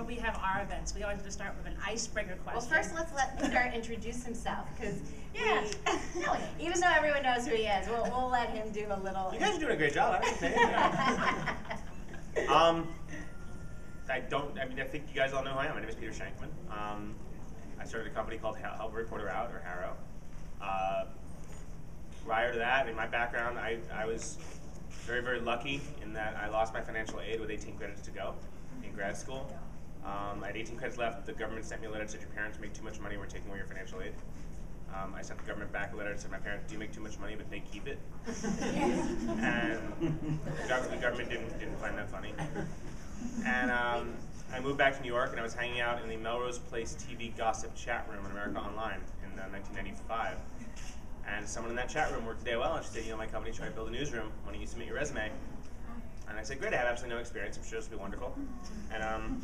we have our events, we always have to start with an icebreaker question. Well, first let's let Peter introduce himself, because even though everyone knows who he is, we'll let him do a little. You guys are doing a great job. I don't think. I think you guys all know who I am. My name is Peter Shankman. I started a company called Help a Reporter Out, or Harrow. Prior to that, in my background, I was very, very lucky in that I lost my financial aid with 18 credits to go in grad school. I had 18 credits left. The government sent me a letter that said, your parents make too much money, we're taking away your financial aid. I sent the government back a letter that said, my parents do make too much money, but they keep it. And the government didn't find that funny. And I moved back to New York, and I was hanging out in the Melrose Place TV gossip chat room on America Online in 1995. And someone in that chat room worked at AOL, and she said, you know, my company's trying to build a newsroom. Why don't you submit your resume? And I said, great, I have absolutely no experience. I'm sure this will be wonderful. And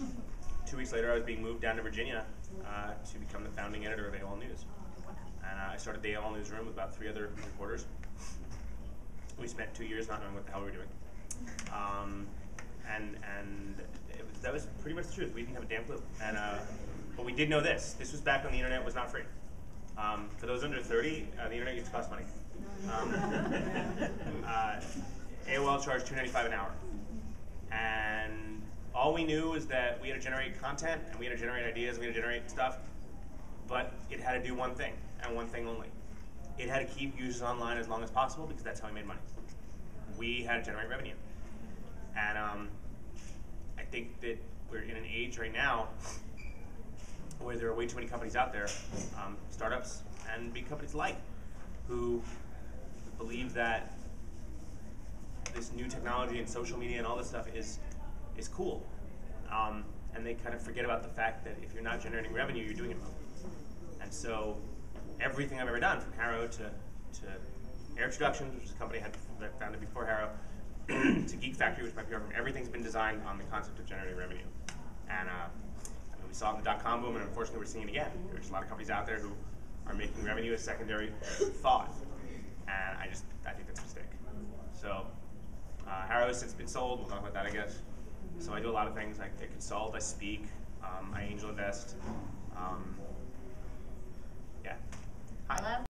2 weeks later, I was being moved down to Virginia to become the founding editor of AOL News. And I started the AOL Newsroom with about 3 other reporters. We spent 2 years not knowing what the hell we were doing. That was pretty much the truth. We didn't have a damn clue. And, but we did know this. This was back when the internet was not free. For those under 30, the internet used to cost money. AOL charged $2.95 an hour. And all we knew is that we had to generate content, and we had to generate ideas, and we had to generate stuff, but it had to do one thing, and one thing only. It had to keep users online as long as possible, because that's how we made money. We had to generate revenue. And I think that we're in an age right now where there are way too many companies out there, startups and big companies alike, who believe that this new technology and social media and all this stuff is cool. And they kind of forget about the fact that if you're not generating revenue, you're doing it wrong. And so everything I've ever done, from Harrow to Air Introductions, which is a company I had founded before Harrow, to Geek Factory, which is my PR firm, everything's been designed on the concept of generating revenue. And we saw it in the dot-com boom, and unfortunately we're seeing it again. There's a lot of companies out there who are making revenue a secondary thought. And I think that's a mistake. So Harrow has since been sold. We'll talk about that, I guess. So I do a lot of things. I consult, I speak, I angel invest. Yeah. Hi. Hello.